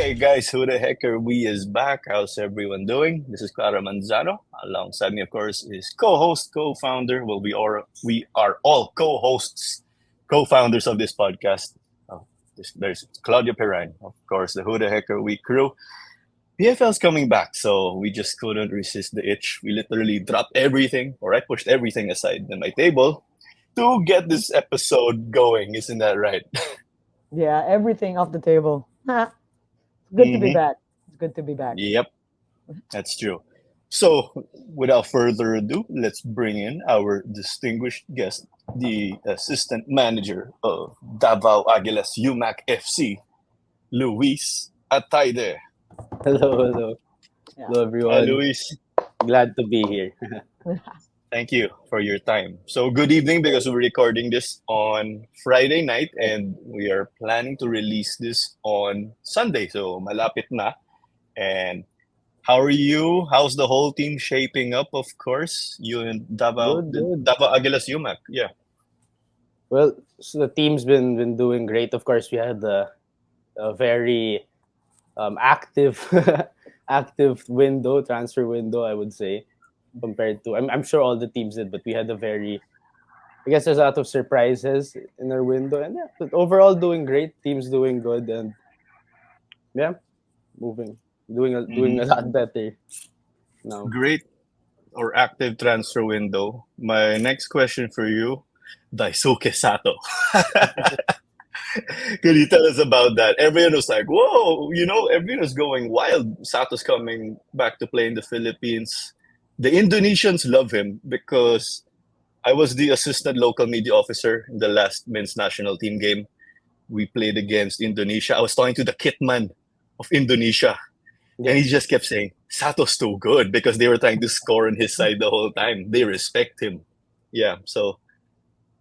Hey guys, who the heck are we is back? How's everyone doing? This is Clara Manzano. Alongside me, of course, is co-host, co-founder. Well, we are all co-hosts, co-founders of this podcast. There's Claudia Perrine, of course, the Who the Heck Are We crew. PFL's coming back, so we just couldn't resist the itch. We literally dropped everything, or I pushed everything aside on my table to get this episode going. Isn't that right? Yeah, everything off the table. Good to be hmm back. It's good to be back. Yep. That's true. So, without further ado, let's bring in our distinguished guest, the assistant manager of Davao Aguilas UMak FC, Luis Atayde. Hello, Yeah. hello Hi, everyone. Luis. Glad to be here. Thank you for your time. So, good evening because we're recording this on Friday night Right. and we are planning to release this on Sunday. So, malapit na. And how are you? How's the whole team shaping up? Of course, you and Good, good. Davao Aguilas UMak. Yeah. Well, so the team's been doing great. Of course, we had a very active active transfer window, I would say, compared to I'm sure all the teams did, but we had a very I guess there's a lot of surprises in our window, and yeah, but overall doing great. Team's doing good, and yeah, moving, doing a hmm lot better now. Great or active transfer window. My next question for you, Daisuke Sato. Could you tell us about that? Everyone was like, whoa, everyone was going wild. Sato's coming back to play in the Philippines. The Indonesians love him because I was the assistant local media officer in the last men's national team game. We played against Indonesia. I was talking to the kitman of Indonesia, and Yeah. he just kept saying, Sato's too good because they were trying to score on his side the whole time. They respect him. Yeah, so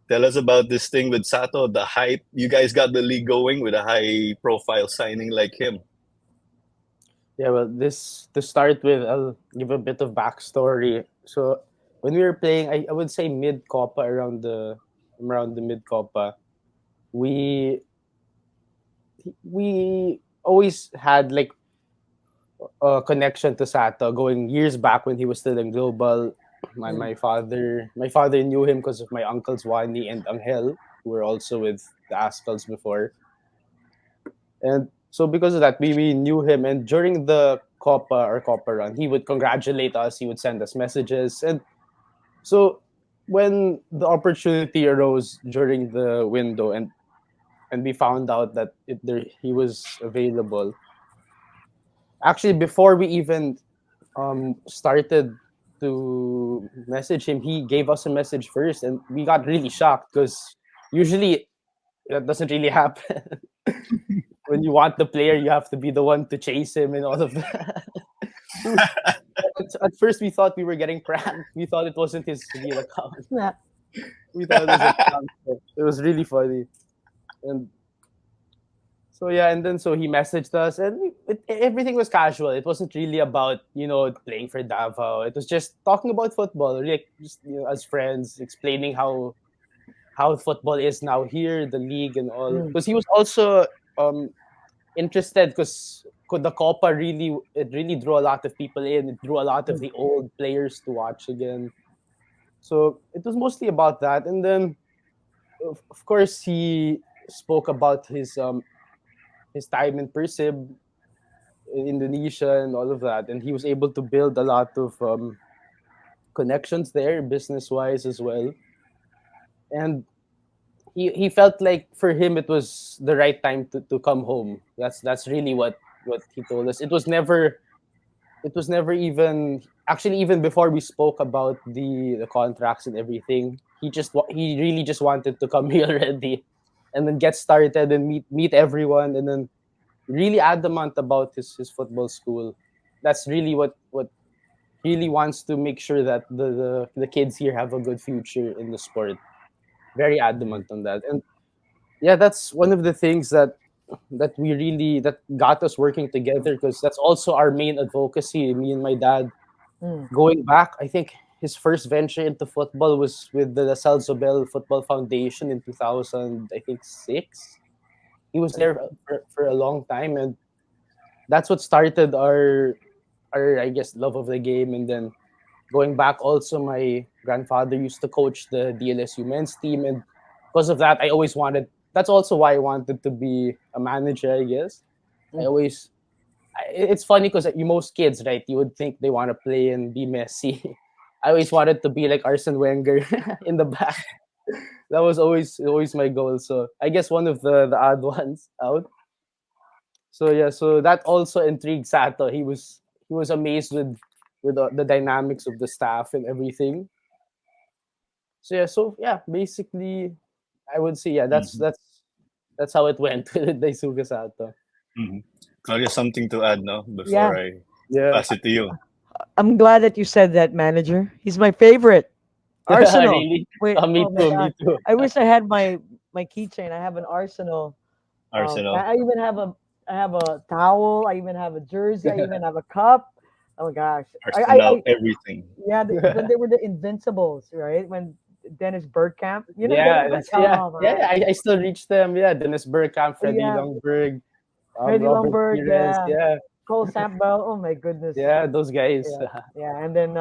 tell us about this thing with Sato, the hype. You guys got the league going with a high profile signing like him. Yeah, well, this to start with, I'll give a bit of backstory. So when we were playing, I would say mid Copa around the mid Copa, we we always had like a connection to Sato going years back when he was still in Global. My Mm. my father my father knew him because of my uncles Wani and Angel, who were also with the Ascals before. And so because of that, we knew him. And during the Copa run, he would congratulate us. He would send us messages. And so when the opportunity arose during the window, and we found out that he was available, actually before we even started to message him, he gave us a message first, and we got really shocked because usually that doesn't really happen. When you want the player, you have to be the one to chase him and all of that. At first, we thought we were getting pranked. We thought it wasn't his real account. Yeah. We thought it was a prank. It was really funny. And so yeah, and then so he messaged us, and everything was casual. It wasn't really about playing for Davao. It was just talking about football, like just as friends, explaining how football is now here, the league and all. Mm. Because he was also um interested because the Copa really drew a lot of people in. It drew a lot of Mm. the old players to watch again. So it was mostly about that. And then of course he spoke about his time in Persib in Indonesia and all of that. And he was able to build a lot of connections there, business wise as well. And he felt like for him it was the right time to come home. That's really what he told us. It was never even actually even before we spoke about the contracts and everything. He really just wanted to come here already, and then get started and meet everyone, and then really adamant about his football school. That's really what really wants to make sure that the kids here have a good future in the sport. Very adamant on that. And yeah, that's one of the things that got us working together, because that's also our main advocacy. Me and my dad, Mm. going back, I think his first venture into football was with the Lasal Zobel Football Foundation in 2000, I think 6. He was there for a long time, and that's what started our I guess love of the game. And then going back, also my grandfather used to coach the DLSU men's team, and because of that, I always wanted. That's also why I wanted to be a manager. I guess I always. It's funny because you most kids, right? You would think they want to play and be Messi. I always wanted to be like Arsene Wenger in the back. That was always my goal. So I guess one of the odd ones out. So yeah, so that also intrigued Sato. He was amazed with the dynamics of the staff and everything. So yeah, basically, I would say yeah, that's Mhm. that's that's how it went with Daisuke Sato. Mhm. Claudia, something to add, no, Yeah, before I Yeah, pass it to you. I'm glad that you said that, manager. He's my favorite. Arsenal. really. Wait, Me oh my too. god. Me too. I wish I had my keychain. I have an Arsenal. Arsenal. I even have a towel. I even have a jersey. I even have a cup. Oh my gosh. Arsenal, everything. Yeah. When they were the Invincibles, right? When Dennis Bergkamp, you know Dennis Yeah, Bergkamp. that's yeah, Oh yeah. man. I still reach them. Yeah, Dennis Bergkamp, Freddie Yeah. Lundberg, Freddie Robert Lundberg. Pires. Yeah. Yeah, Cole Campbell. Oh my goodness. yeah, those guys. Yeah. Yeah. And then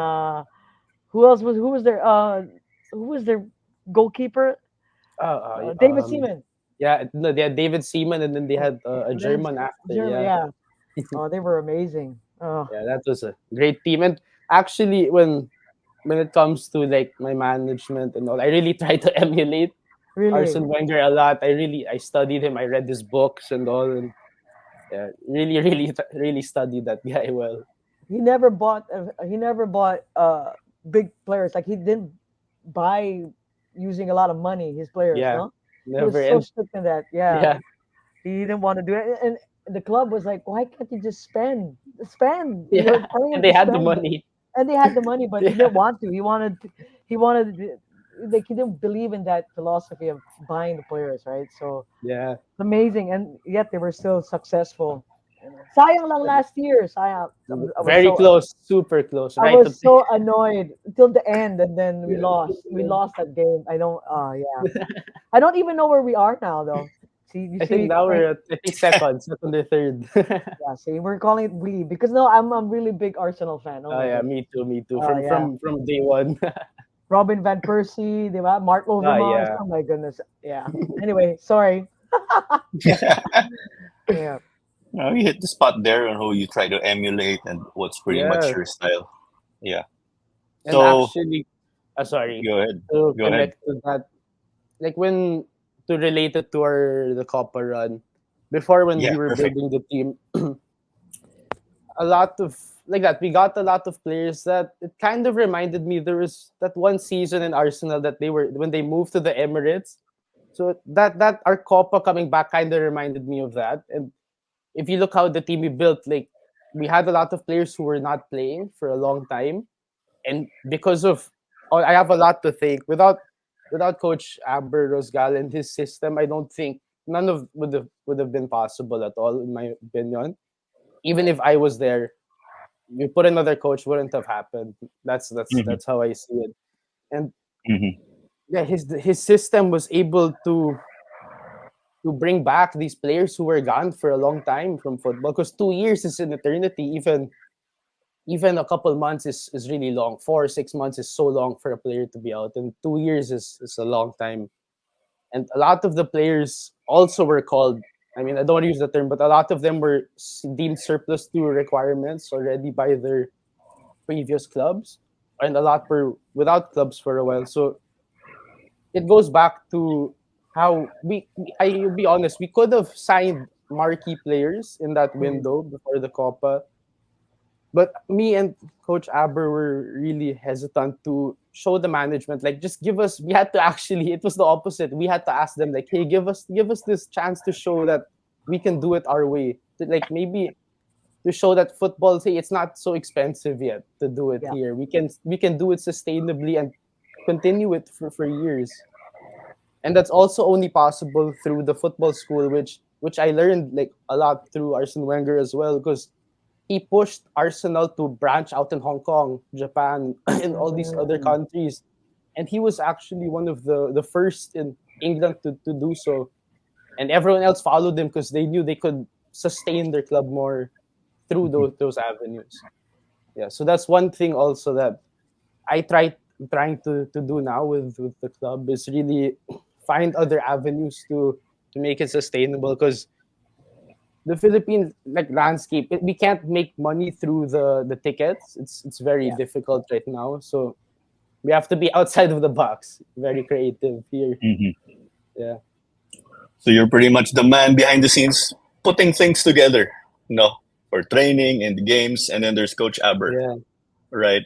who was there? Who was their goalkeeper? David Um, Seaman. yeah, no, they had David Seaman, and then they had a And then German after. German. Yeah, Yeah. Oh, they were amazing. Oh, yeah, that was a great team. And actually, when it comes to like my management and all, I really try to emulate really. Arsene Wenger a lot. I studied him. I read his books and all, and yeah, really studied that guy well. He never bought big players. Like he didn't buy using a lot of money his players, Yeah, no? He was never so end. strict in that. Yeah. Yeah, He didn't want to do it. And the club was like, why can't you just spend? Spend. yeah, You're telling and him they to had the spend. money. And they had the money, but he Yeah, didn't want to. He wanted like he didn't believe in that philosophy of buying the players, right? So yeah. amazing, and yet they were still successful. Sayang lang last year. Sayang. Very close, super close, I right to was pick. so annoyed till the end, and then we Yeah, lost. We lost that game. I don't. Yeah. I don't even know where we are now, though. See, you I think see, now we're at I think second or third. yeah. See, we're calling it we because no, I'm a really big Arsenal fan. Oh Oh my yeah, goodness. me too, me too. Yeah. From day one. Robin van Persie, di ba? Mark Overmars. Yeah. Oh my goodness. Yeah. Anyway, sorry. Yeah. No, you hit the spot there on who you try to emulate and what's pretty much Yeah. your style. Yeah. And So actually, sorry, go ahead. to Go ahead. connect to that, like when to relate it to the Copa run, before when Yeah, we were perfect. building the team, a lot of like that. We got a lot of players that it kind of reminded me. There was that one season in Arsenal that they were when they moved to the Emirates. So that our Copa coming back kind of reminded me of that. And if you look how the team we built, like we had a lot of players who were not playing for a long time, and because of I have a lot to thank. Without Coach Aber Rosgal and his system, I don't think none of would have been possible at all, in my opinion. Even if I was there, you put another coach, wouldn't have happened. That's that's Hmm. that's how I see it. And Hmm. yeah, his system was able to bring back these players who were gone for a long time from football, because 2 years is an eternity. Even a couple months is really long. 4 or 6 months is so long for a player to be out, and 2 years is a long time. And a lot of the players also were called. I mean, I don't want to use the term, but a lot of them were deemed surplus to requirements already by their previous clubs, and a lot were without clubs for a while. So it goes back to how I'll be honest, we could have signed marquee players in that Mm. window before the Copa, but me and Coach Aber were really hesitant to show the management, like, just give us. We had to actually, it was the opposite. We had to ask them, like, hey, give us this chance to show that we can do it our way. Like, maybe to show that football, say, it's not so expensive yet to do it Yeah. here. We can do it sustainably and continue it for years. And that's also only possible through the football school, which I learned like a lot through Arsene Wenger as well, because he pushed Arsenal to branch out in Hong Kong, Japan, and all these other Mm. countries. And he was actually one of the first in England to do so. And everyone else followed him because they knew they could sustain their club more. through those avenues. Yeah, so that's one thing also that I trying to do now with the club is really find other avenues to make it sustainable because the Philippine like landscape we can't make money through the tickets. It's very Yeah. difficult right now. So we have to be outside of the box. Very creative here. Mhm. Yeah. So you're pretty much the man behind the scenes putting things together, you know, for training and games. And then there's Coach Aber, Yeah. right?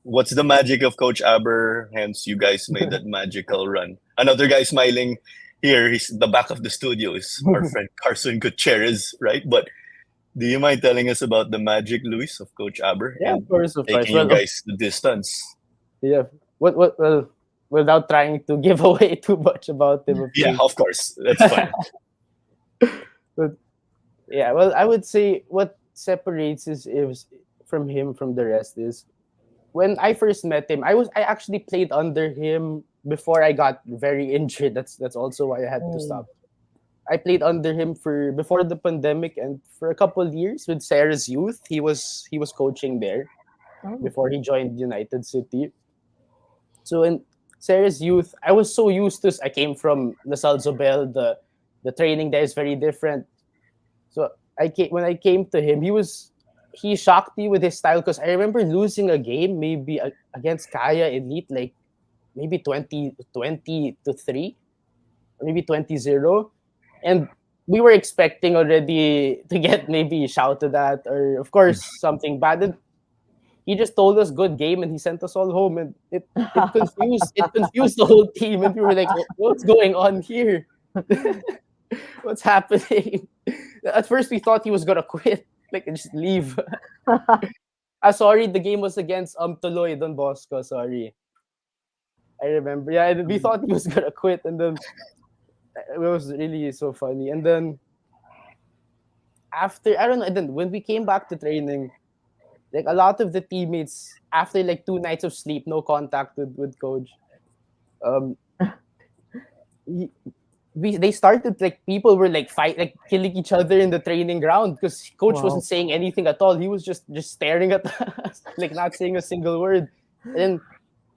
What's the magic of Coach Aber? Hence, you guys made that magical run. Another guy smiling here. He's the back of the studio is our friend Carson Gutierrez, right? But do you mind telling us about the magic, Luis, of Coach Aber Yeah, and of course, of course. taking you guys the distance? Yeah. What well without trying to give away too much about him, of Yeah, course. of course. That's fine. But yeah, well, I would say what separates is from him from the rest is when I first met him, I actually played under him before I got very injured. That's also why I had to Mm. stop. I played under him for before the pandemic and for a couple of years with Sarah's youth. He was coaching there Oh. before he joined United City. So in Sarah's youth, I was so used to. I came from Lasal Zobel. The training there is very different. So when I came to him, he shocked me with his style because I remember losing a game maybe against Kaya Elite like maybe 20-3 or maybe 20-0, and we were expecting already to get maybe shouted at or of course something bad. And he just told us good game and he sent us all home, and it confused the whole team, and we were like, what's going on here? What's happening? At first we thought he was gonna quit, like and just leave. Sorry, the game was against Tuloy Don Bosco. Sorry, I remember. Yeah, and we thought he was gonna quit, and then it was really so funny. And then after I don't know, and then when we came back to training, like a lot of the teammates after like 2 nights of sleep, no contact with coach. Um, he, they started like people were like killing each other in the training ground because coach Wow. wasn't saying anything at all. He was just staring at us, like not saying a single word. And then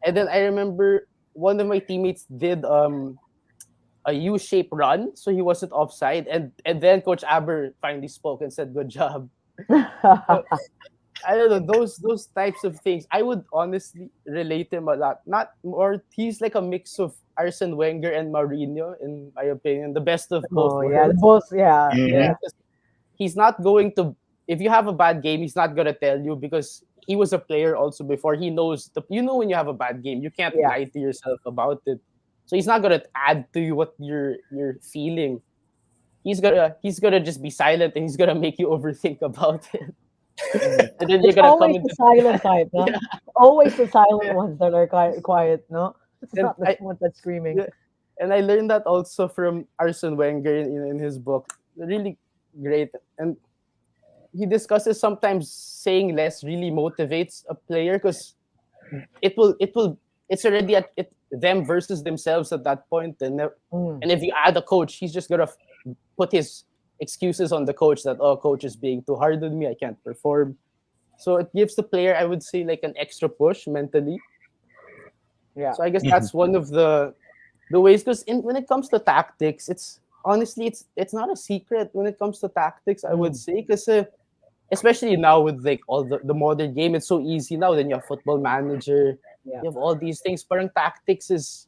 and then I remember one of my teammates did a U-shaped run, so he wasn't offside. And then Coach Aber finally spoke and said, "Good job." So, I don't know those types of things. I would honestly relate him a lot. Not more. He's like a mix of Arsene Wenger and Mourinho, in my opinion, the best of both Oh yeah, the worlds. both. Yeah, Yeah, Hmm. 'cause he's not going to. If you have a bad game, he's not gonna tell you because he was a player also before. He knows when you have a bad game, you can't yeah. lie to yourself about it. So he's not gonna add to you what you're feeling. He's gonna just be silent and he's gonna make you overthink about it. Mm. And then you're It's gonna come always the into silent type, no? yeah, Always the silent yeah. ones that are quiet, no? It's And not the I ones that's screaming. yeah, and I learned that also from Arsene Wenger in his book. Really great. And he discusses sometimes saying less really motivates a player because it's already at them versus themselves at that point. Mm. And if you add a coach, he's just gonna put his excuses on the coach that coach is being too hard on me, I can't perform. So it gives the player, I would say, like an extra push mentally. Yeah. So I guess that's one of the ways because when it comes to tactics, it's honestly it's not a secret when it comes to tactics. I would Mm. say because especially now with like all the modern game, it's so easy now. Then you have Football Manager, Yeah. you have all these things. Parang tactics is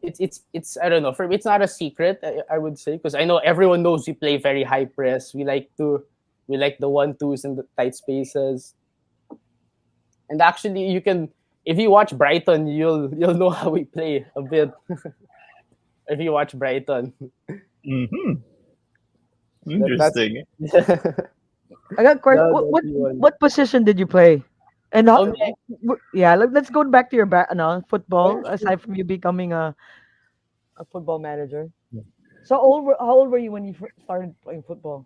it's I don't know. For me, it's not a secret. I would say because I know everyone knows we play very high press. We like the 1-2s and the tight spaces. And actually, you can if you watch Brighton, you'll know how we play a bit. If you watch Brighton, Hmm. that's Interesting. the I got question. What the what key one. what position did you play? And how, Me, yeah, let's go back to your back, no, oh yeah, football. sure. Aside from you becoming a football manager, so how old were you when you started playing football?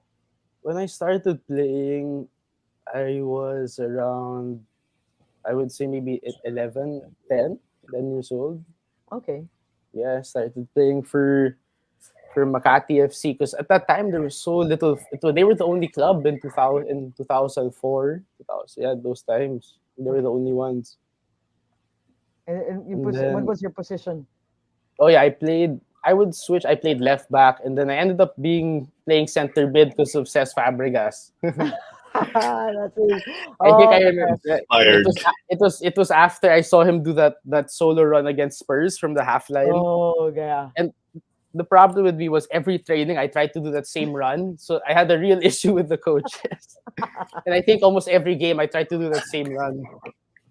When I started playing, I was around, I would say maybe 11 years old. Okay. Yeah, I started playing for. for Makati FC, because at that time there was so little. They were the only club in 2004, 2000. Yeah, those times they were the only ones. And And what then was your position? oh yeah, I played. I would switch. I played left back, and then I ended up playing center mid because of Cesc Fabregas. That's it. I think I Oh, remember yes. Fired. it was after I saw him do that solo run against Spurs from the half line. Oh, yeah. And the problem with me was every training I tried to do that same run. So I had a real issue with the coaches. And I think almost every game I tried to do that same run.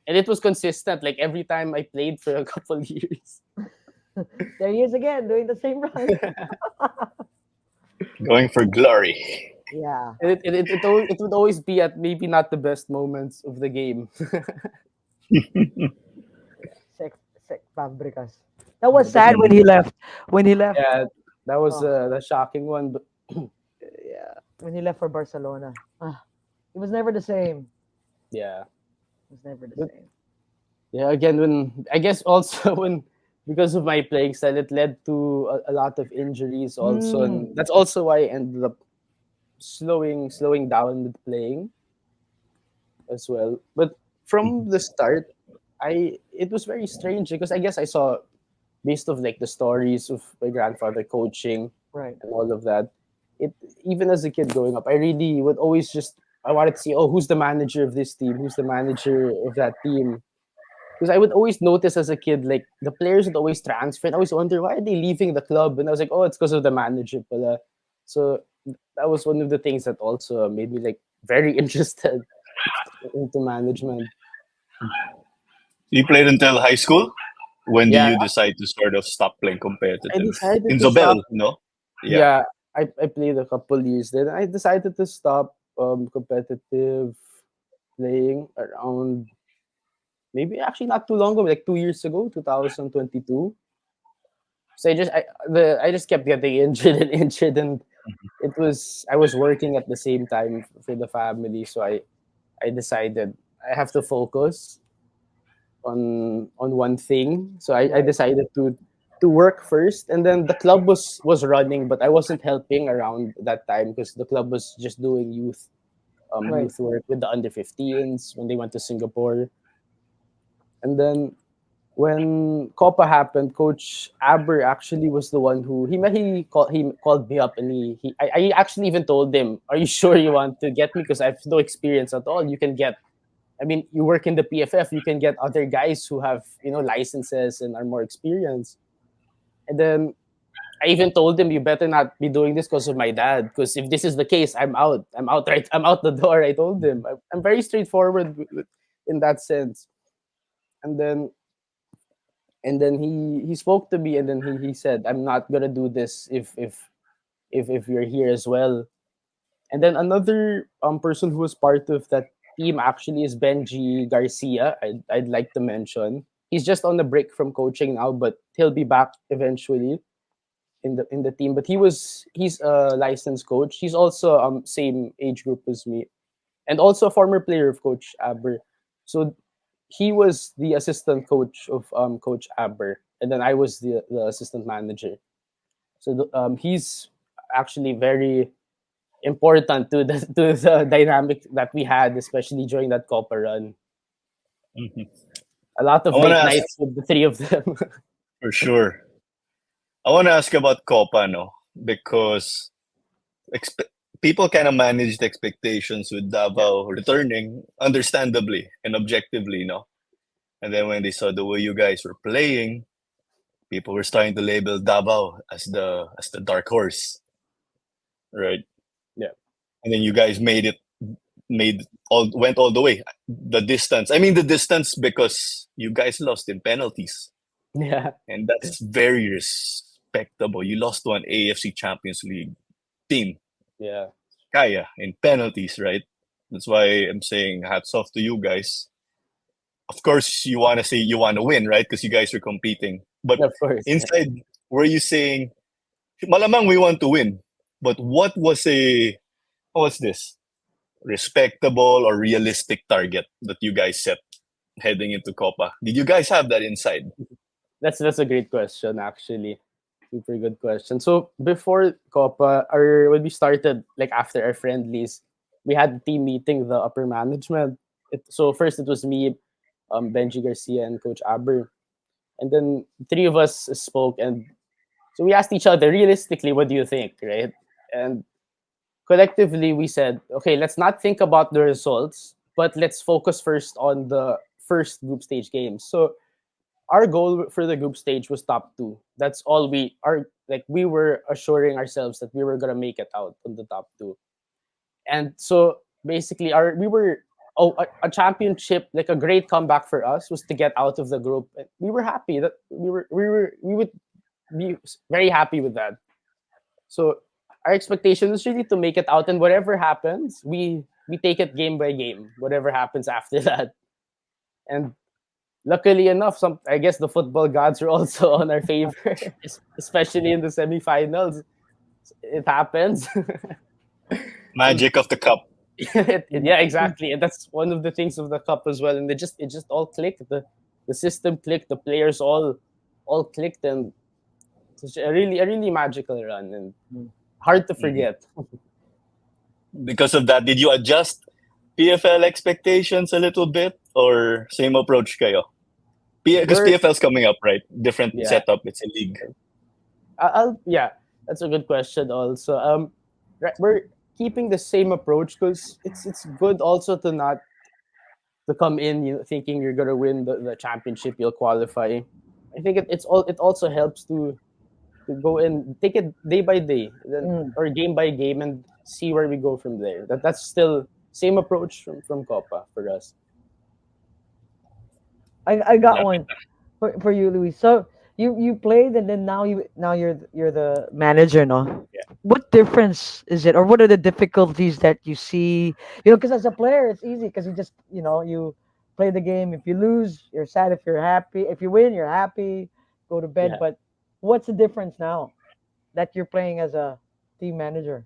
And it was consistent, like every time I played for a couple years. There he is again, doing the same run. Going for glory. Yeah. And it would always be at maybe not the best moments of the game. Sec Fabregas. That was sad when he left. When he left. Yeah, that was Oh, the shocking one. But yeah. When he left for Barcelona. It was never the same. yeah, It was never the but same. yeah, again, when I guess also when because of my playing style, it led to a lot of injuries also, Mm, and that's also why I ended up slowing down with playing as well. But from the start, I it was very strange because I guess I saw based of like the stories of my grandfather coaching right. and all of that. It even as a kid growing up, I really would always just I wanted to see, oh, who's the manager of this team, who's the manager of that team, because I would always notice as a kid, like the players would always transfer, and I always wonder why are they leaving the club, and I was like, oh, it's because of the manager, pala. So that was one of the things that also made me like very interested into management. You played until high school? When do Yeah, you decide to sort of stop playing I competitive? decided In to stop. Zobel, no? Yeah. Yeah, I played a couple years then. I decided to stop competitive playing around maybe actually not too long ago, like 2 years ago, 2022. So I just kept getting injured and injured, and it was I was working at the same time for the family, so I decided I have to focus on one thing. So I Right. decided to work first, and then the club was running, but I wasn't helping around that time because the club was just doing Right. youth work with the under 15s when they went to Singapore. And then when Copa happened, Coach Aber actually was the one who he called me up, and I actually even told him, "Are you sure you want to get me? Because I have no experience at all. You can get, I mean, you work in the PFF, you can get other guys who have licenses and are more experienced." And then I even told him, "You better not be doing this because of my dad. Because if this is the case, I'm out. I'm out. Right. I'm out the door." I told him. I'm very straightforward in that sense. And then he spoke to me, and then he said, "I'm not gonna do this if you're here as well." And then another person who was part of that team actually is Benji Garcia. I'd like to mention he's just on the break from coaching now, but he'll be back eventually in the team. But he's a licensed coach. He's also same age group as me, and also a former player of Coach Aber. So he was the assistant coach of Coach Aber, and then I was the assistant manager. So he's actually very important to the dynamic that we had, especially during that Copa run. Mhm. A lot I of want to late ask nights with the three of them. for sure. I want to ask about Copa, no? Because expe- people kind of managed expectations with Yeah, Davao returning, understandably and objectively, no? And then when they saw the way you guys were playing, people were starting to label Davao as the dark horse, right? yeah, And then you guys made all went all the way. The distance. I mean the distance because you guys lost in penalties. yeah, And that's very respectable. You lost to an AFC Champions League team, yeah. Kaya, in penalties, right? That's why I'm saying hats off to you guys. Of course, you want to say you want to win, right? Because you guys are competing. But Of course. Yeah. inside, were you saying, malamang we want to win? But what's this? Respectable or realistic target that you guys set heading into Copa? Did you guys have that inside? That's a great question actually. Super good question. So before Copa, or when we started, like after our friendlies, we had a team meeting, the upper management. So first it was me, Benji Garcia, and Coach Aber, and then three of us spoke, and so we asked each other, realistically, what do you think, right? And collectively we said, okay, let's not think about the results, but let's focus first on the first group stage games. So our goal for the group stage was top two. That's all we are, like we were assuring ourselves that we were gonna make it out on the top two. And so basically our we were a championship, like a great comeback for us was to get out of the group. And we were happy that we would be very happy with that. So our expectation is really to make it out, and whatever happens, we take it game by game. Whatever happens after that, and luckily enough, some I guess the football gods are also on our favor, especially in the semifinals. It happens. And Magic of the cup. yeah, exactly, and that's one of the things of the cup as well. And it just all clicked. The system clicked. The players all clicked, and it's a really magical run and hard to Mhm. forget. Because of that, did you adjust PFL expectations a little bit or same approach kayo? Because We're PFL's coming up, right? Different yeah, setup. It's a league. yeah, that's a good question. Also, we're keeping the same approach because it's good also to not to come in, thinking you're gonna win the championship, you'll qualify. I think it also helps to go in, take it day by day, then Mm. or game by game, and see where we go from there. That's still same approach from Copa for us. I got Yeah. one for you, Luis. So you played, and then now you're the manager, no? Yeah, What difference is it, or what are the difficulties that you see? Because as a player, it's easy because you just you play the game. If you lose, you're sad. If you're happy, if you win, you're happy. Go to bed. yeah. But what's the difference now that you're playing as a team manager?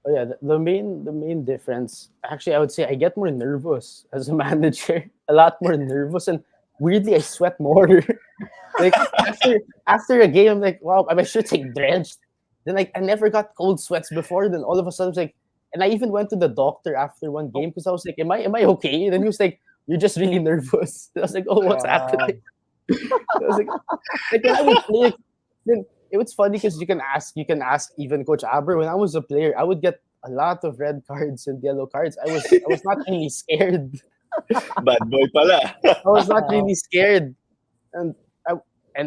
Oh yeah, the main difference. Actually, I would say I get more nervous as a manager, a lot more nervous, and weirdly, I sweat more. Like after a game, I'm like, wow, I should take drenched. Then like I never got cold sweats before. Then all of a sudden, it's like, and I even went to the doctor after one game because I was like, am I okay? And then he was like, you're just really nervous. I was like, oh, what's Wow. happening? I was like when I would play, then it was funny because you can ask even Coach Aber. When I was a player, I would get a lot of red cards and yellow cards. I was not really scared. Bad boy pala. I was not Wow. really scared, and I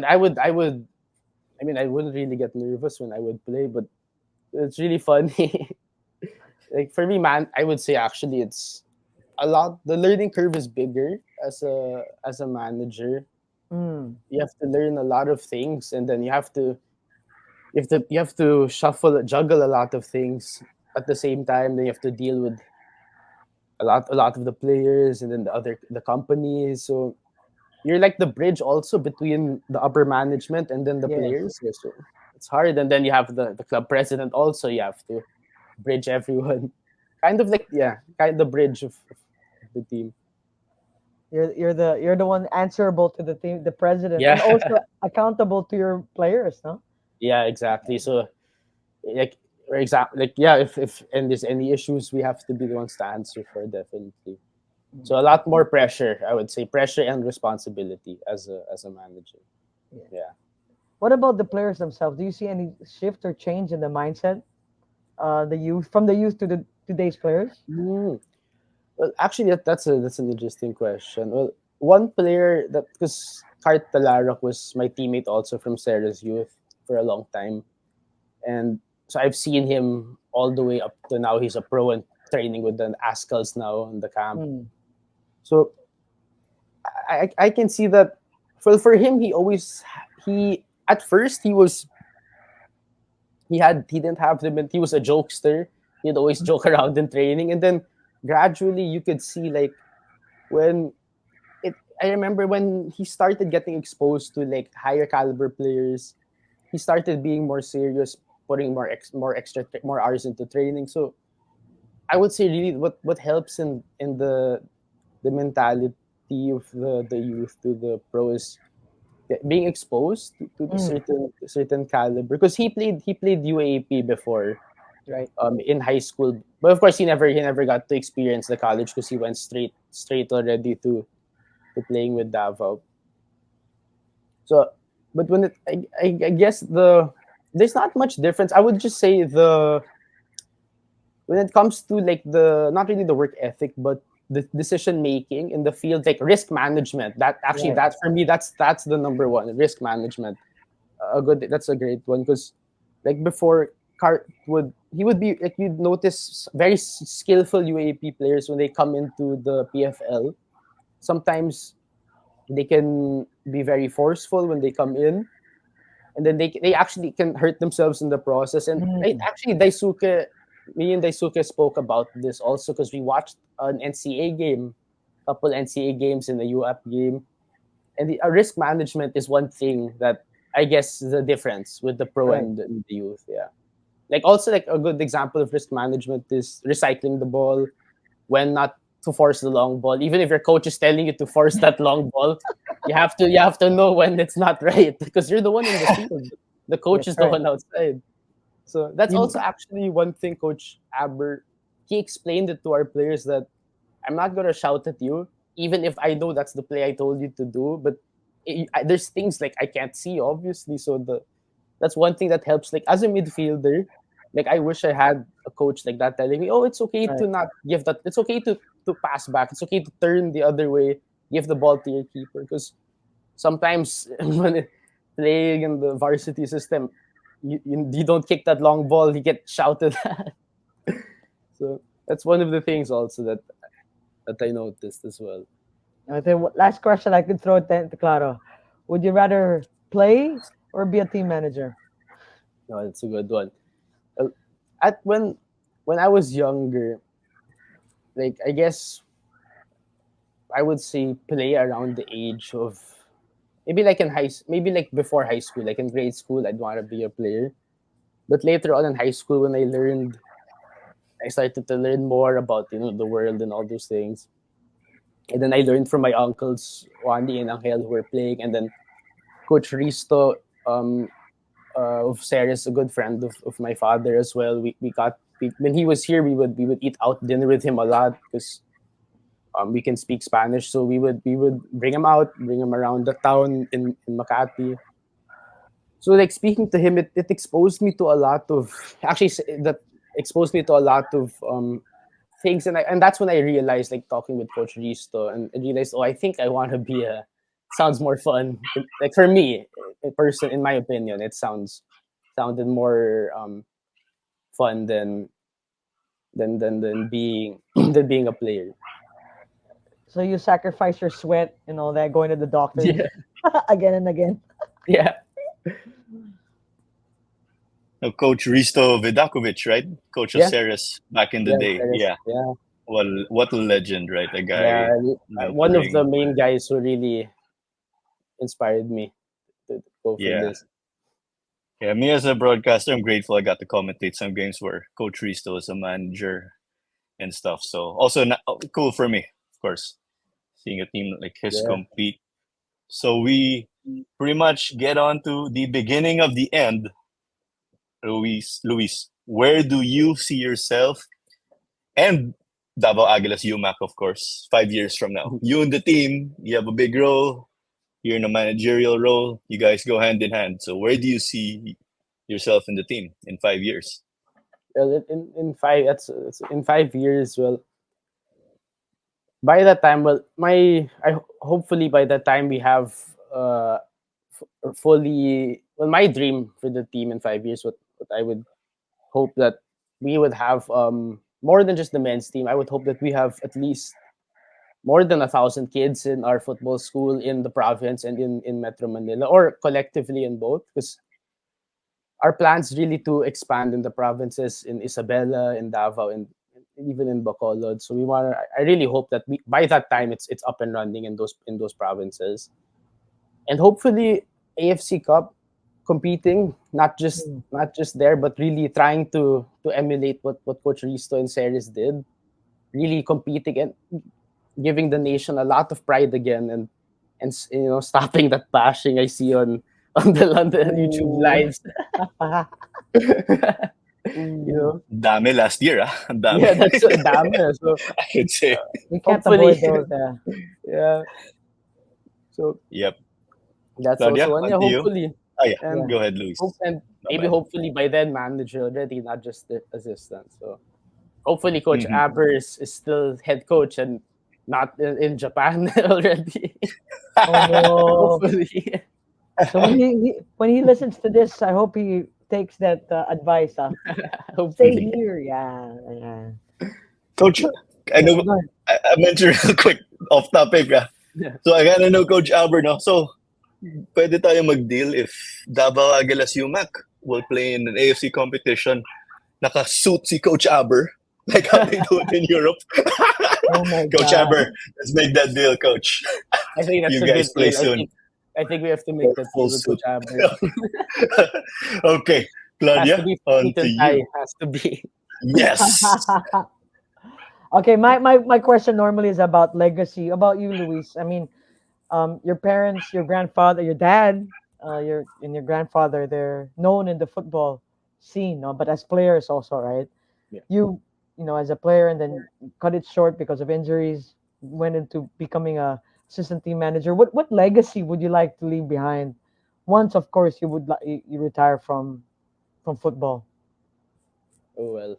I would. I mean, I wouldn't really get nervous when I would play, but it's really funny. Like for me, man, I would say actually it's a lot. The learning curve is bigger as a manager. Mm. You have to learn a lot of things, and then you have to juggle a lot of things at the same time. Then you have to deal with a lot of the players, and then the companies. So you're like the bridge also between the upper management and then the Yes. players. Yeah, so it's hard, and then you have the club president also. You have to bridge everyone. Kind of like, yeah, kind of the bridge of the team. You're the one answerable to the team, the president, and Yeah, also accountable to your players, no? yeah, exactly. So like like yeah, if and there's any issues, we have to be the ones to answer for, definitely. So a lot more pressure, I would say, pressure and responsibility as a manager. Yeah. Yeah. What about the players themselves? Do you see any shift or change in the mindset? The youth from the youth to the today's players. Mm. Well, actually, that's an interesting question. Well, one player that, because Kart Talarok was my teammate also from Sarah's youth for a long time, and so I've seen him all the way up to now. He's a pro and training with the Ascals now in the camp. Mm. So I can see that. For him, he at first he didn't have the he was a jokester. He'd always joke around in training, and then gradually you could see, like, when it I remember when he started getting exposed to like higher caliber players, he started being more serious, putting more hours into training. So I would say really what helps in the mentality of the youth to the pro is being exposed to the certain caliber, because he played UAP before, Right. in high school, but of course he never got to experience the college because he went straight already to playing with Davao. So, but when I guess there's not much difference. I would just say when it comes to like the not really the work ethic, but the decision making in the field, like risk management. That actually, Right. that for me, that's the number one, risk management. That's a great one, because like before, Car would he would be like, you'd notice very skillful UAP players when they come into the PFL. Sometimes they can be very forceful when they come in, and then they actually can hurt themselves in the process. And Mm. actually, Daisuke, me and Daisuke spoke about this also, because we watched an NCA game, couple NCA games in the UAP game, and the risk management is one thing that I guess the difference with the pro Right. and the youth. Yeah, like also like a good example of risk management is recycling the ball, when not to force the long ball. Even if your coach is telling you to force that long ball, you have to know when it's not right, because you're the one in the field. The coach Yes. is the Right. one outside. So that's also You. actually one thing Coach Aber, he explained it to our players, that I'm not gonna shout at you, even if I know that's the play I told you to do. But there's things like I can't see, obviously. So that's one thing that helps. Like as a midfielder, like I wish I had a coach like that telling me, "Oh, it's okay Right. to not give that. It's okay to pass back. It's okay to turn the other way. Give the ball to your keeper." Because sometimes playing in the varsity system, you don't kick that long ball, you get shouted at. So that's one of the things also that I noticed as well. I think last question I could throw it to Claro. Would you rather play or be a team manager? No, that's a good one. Uh, At when I was younger, like I guess I would say play around the age of maybe like maybe like before high school, like in grade school, I'd want to be a player. But later on in high school, when I started to learn more about the world and all those things, and then I learned from my uncles Wandi and Angel who were playing, and then Coach Risto, of Ceres, a good friend of my father as well. When he was here, we would eat out dinner with him a lot, because we can speak Spanish, so we would bring him around the town in Makati. So like speaking to him, it exposed me to a lot of actually that exposed me to a lot of things, and that's when I realized, like talking with Coach Risto, and I realized, oh, I think I want to be a sounds more fun. Like for me, a person, in my opinion, it sounded more fun than being than being a player. So you sacrifice your sweat and all that, going to the doctors Yeah, again and again. yeah, No, Coach Risto Vidakovic, right? Coach of yeah, Ceres back in the yeah, day. Yeah. yeah, Well, what a legend, right? A yeah. guy One of the mentoring. main guys who really inspired me to go for Yeah. this. Yeah, me as a broadcaster, I'm grateful I got to commentate some games where Coach Risto is a manager and stuff. So also cool for me, of course, seeing a team like his Yeah. compete. So we pretty much get on to the beginning of the end. Luis, where do you see yourself and Davao Aguilas UMak, of course, 5 years from now? You and the team, you have a big role. You're in a managerial role. You guys go hand in hand. So where do you see yourself in the team in 5 years? Well, in five that's in 5 years. Well, by that time, well, hopefully by that time we have fully. Well, my dream for the team in 5 years, what I would hope that we would have more than just the men's team. I would hope that we have at least more than 1,000 kids in our football school in the province and in Metro Manila, or collectively in both, because our plans really to expand in the provinces, in Isabela, in Davao, and even in Bacolod. So we want. I really hope that by that time it's up and running in those provinces, and hopefully AFC Cup competing, Mm. not just there, but really trying to emulate what Coach Risto and Ceres did, really competing and giving the nation a lot of pride again, and stopping that bashing I see on the YouTube Ooh. lives. you Ooh. know, Dami last year, ah. Ang dami. yeah, that's so dami. So I could say. You can't hopefully, avoid those. yeah. So Yep. that's Claudia, also one. on Yeah, to you. hopefully, Ah, yeah. Yeah. and Go ahead, Luis. and My maybe bad. hopefully by then manager already, not just the assistant. So hopefully Coach Mhm. Aber is still head coach and not in Japan already. Oh no. Hopefully. So when he listens to this, I hope he takes that advice. Stay Hopefully. here. Yeah. Yeah. Coach, So, I yeah. know Go ahead. I mentioned real quick off topic. Ah. Yeah. So I gotta know Coach Albert, no? So pwede tayo mag-deal if Davao Aguilas UMak will play in an AFC competition. Naka-suit si Coach Aber, like how they do it in Europe. Oh my Coach God. Aber, let's make that deal, Coach. I think that's You a guys good play deal. soon. I think we have to make Full, that full deal with suit. Coach Aber. Okay, Has to Claudia, be on suit to and tie. you. Has to be. Yes. Okay, my question normally is about legacy. About you, Luis. I mean, your parents, your grandfather, your dad, your grandfather, they're known in the football scene, no? But as players also, right? Yeah. You, as a player, and then cut it short because of injuries, went into becoming a assistant team manager. What legacy would you like to leave behind? Once, of course, you retire from football. Oh well.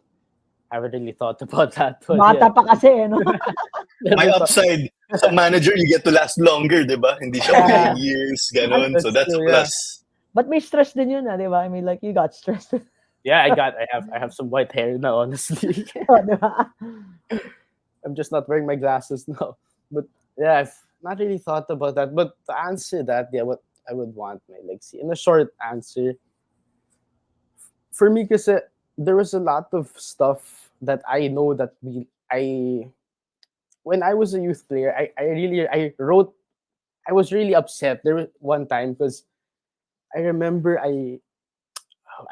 Haven't really thought about that, but Bata yeah. pa kasi, no? May Never thought. upside. Sa manager, you get to last longer, di ba? Hindi siya Yeah. 5 years, And, ganun. So That's that's a true. Yeah. plus. but may stress din yun, di ba? I mean, like, you got stressed. Yeah. I have some white hair now. Honestly, Di ba? I'm just not wearing my glasses now. But yeah, I've not really thought about that. But to answer that, yeah, what I would want my legacy in a short answer for me, because there was a lot of stuff that I know that we I when I was a youth player, I wrote. I was really upset. There was one time because I remember I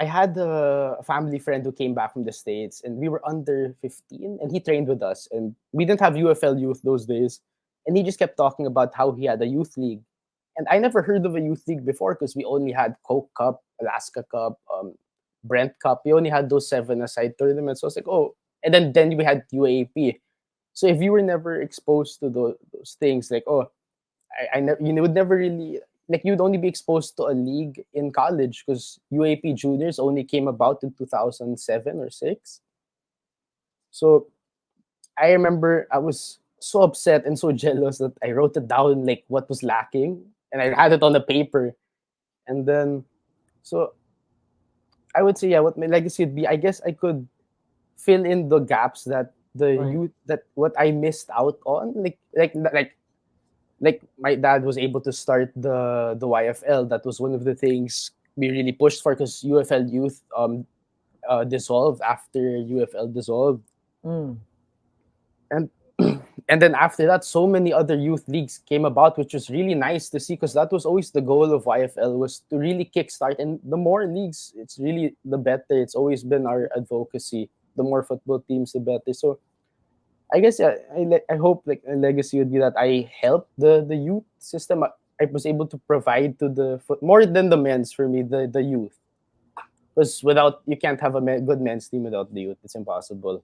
had a family friend who came back from the States and we were under 15 and he trained with us and we didn't have UFL youth those days and he just kept talking about how he had a youth league and I never heard of a youth league before because we only had Coke Cup, Alaska Cup, Brent Cup. We only had those seven aside tournaments. So I was like, oh, and then we had UAP. So if you were never exposed to those things, like oh, you would never really like you'd only be exposed to a league in college because UAP juniors only came about in 2007 or 6. So I remember I was so upset and so jealous that I wrote it down like what was lacking and I had it on the paper and then so I would say yeah what my legacy would be I guess I could fill in the gaps that the Right. youth that what I missed out on like my dad was able to start the YFL. That was one of the things we really pushed for because UFL youth dissolved after UFL dissolved, Mm. and and then after that, so many other youth leagues came about, which was really nice to see because that was always the goal of YFL was to really kickstart. And the more leagues, it's really the better. It's always been our advocacy. The more football teams, the better. So I guess yeah, I hope like a legacy would be that I helped the youth system. I was able to provide to the more than the men's for me the youth because without you can't have a good men's team without the youth. It's impossible.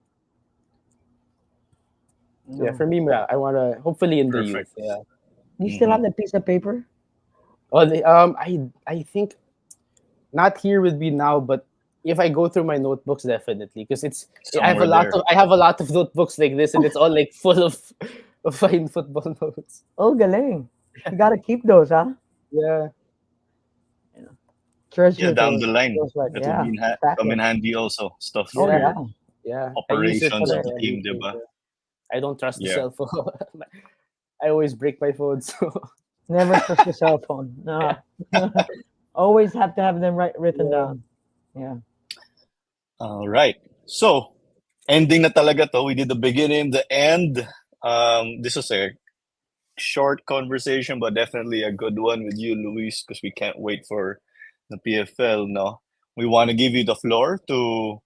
So yeah, No. for me, yeah, I wanna hopefully in the Perfect. youth. Yeah. Do you still Mhm. have the piece of paper? Oh, I think not here with me now, but if I go through my notebooks, definitely because Somewhere there. I have a lot of notebooks like this, and it's all like full of fine football notes. Oh, galing. You gotta keep those, huh? Yeah. Yeah. Yeah, Treasure down the those. line, Those like, that would yeah, be stack come in them. handy also. Stuff Oh Yeah, for yeah. yeah. I use it operations for of the Correct. team, everything. diba? Yeah. I don't trust the Yeah. cell phone. I always break my phone. So Never trust the cell phone. yeah, No. Always have to have them written yeah. down. Yeah. All right. So, ending na talaga to. We did the beginning, the end. This was a short conversation, but definitely a good one with you, Luis, because we can't wait for the PFL. No, we want to give you the floor to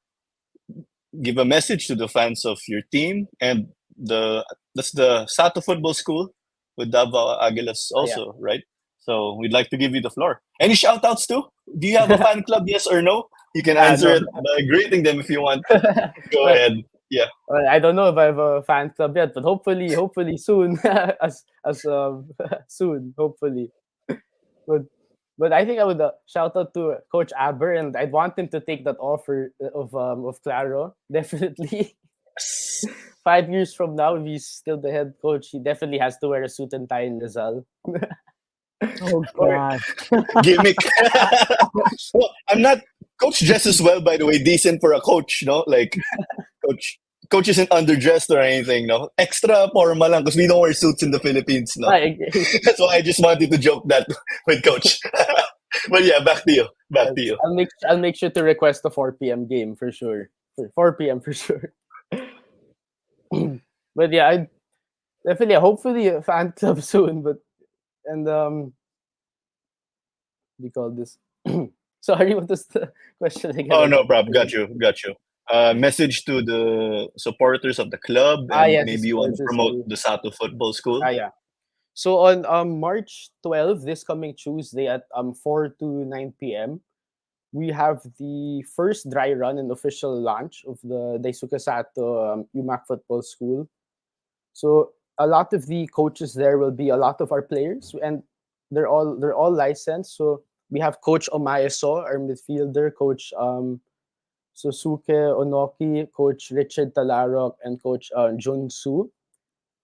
give a message to the fans of your team and the that's the Sato Football School, with Davao Aguilas Oh, yeah. also, right? So we'd like to give you the floor. Any shout outs too? Do you have a fan club, yes or no? You can answer No. it by greeting them if you want. Go well, ahead. Yeah. well, I don't know if I have a fan club yet, but hopefully soon, as soon, hopefully. But but I think I would shout out to Coach Aber, and I'd want him to take that offer of Claro. Definitely, 5 years from now, if he's still the head coach, he definitely has to wear a suit and tie in Rizal. Oh Or gosh. Gimmick. Well, I'm not. Coach dresses well, by the way, decent for a coach, no? Like, coach. Coach isn't underdressed or anything, no? Extra formal lang because we don't wear suits in the Philippines, no? I agree. That's why I just wanted to joke that with Coach. But yeah, back to you. Back to you. I'll make sure to request a 4 p.m. game for sure. For 4 p.m. for sure. But yeah, I definitely hopefully a fan club soon. But and we call this. Sorry, what was the question again? Oh, I no forgot problem. Got already. you. Got you. Message to the supporters of the club, and Yes, the maybe you want to supporters. promote Sorry. the Sato Football School. Yeah. So on March 12th, this coming Tuesday at 4 to 9 p.m., we have the first dry run and official launch of the Daisuke Sato UMak Football School. So a lot of the coaches there will be a lot of our players, and they're all licensed. So we have Coach Omaeso, our midfielder, Coach Susuke Onoki, Coach Richard Talarok, and Coach Jun Su.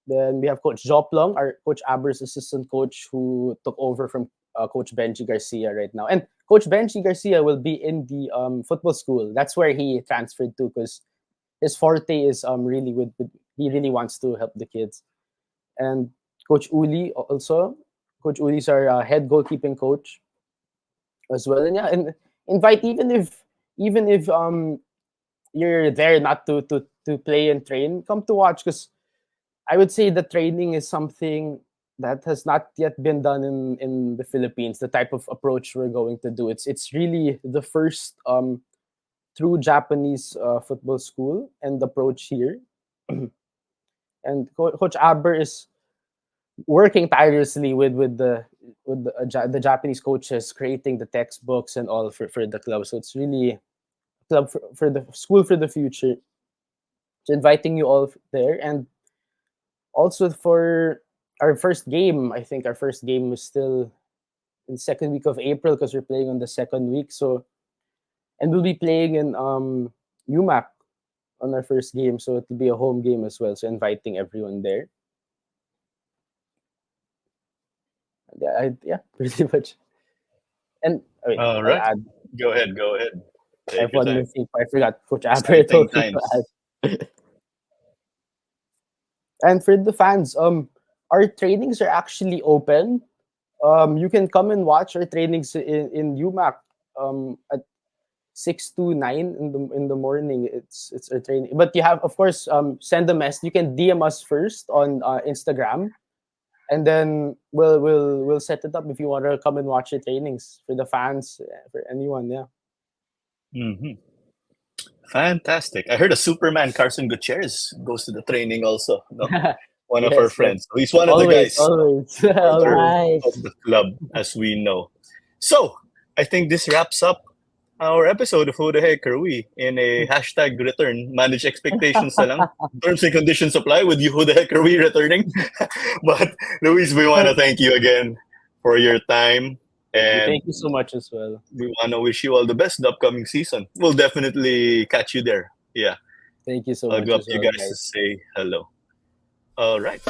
Then we have Coach Joplong, our Coach Aber's assistant coach, who took over from Coach Benji Garcia right now. And Coach Benji Garcia will be in the football school. That's where he transferred to because his forte is really he really wants to help the kids. And Coach Uli also. Coach Uli's our head goalkeeping coach as well. And yeah, and invite even if you're there not to play and train, come to watch because I would say the training is something that has not yet been done in the Philippines. The type of approach we're going to do, it's really the first true Japanese football school and approach here. And Coach Aber is working tirelessly with the Japanese coaches, creating the textbooks and all for the club. So it's really a club for the school for the future. So inviting you all there, and also for our first game. I think our first game was still in second week of April because we're playing on the second week. So and we'll be playing in UMAC on our first game, so it'll be a home game as well. So inviting everyone there. Yeah, pretty much. And wait, All I'll right. add. Go ahead. Go ahead. I have Take your one more time. thing. I forgot. Coach Aber Exciting told me to times. add. And for the fans, our trainings are actually open. You can come and watch our trainings in UMAC at 6 to 9 in the morning. It's our training, but you have, of course, send a message. You can DM us first on Instagram, and then we'll set it up if you want to come and watch the trainings for the fans, for anyone. Yeah. Hmm. Fantastic. I heard a Superman, Carson Gutierrez, goes to the training also. No? One of our Yes, yes. friends. He's one of the Always, guys, always, supporter always. of Nice. the club, as we know. So, I think this wraps up our episode of Who the Heck Are We in a hashtag return. Manage expectations na lang. Terms and conditions apply with you. Who the heck are we returning? But, Luis, we want to thank you again for your time. And Thank you so much as well. we want to wish you all the best the upcoming season. We'll definitely catch you there. Yeah. Thank you so I'll much go up as to you well, guys to guys. say hello. All right.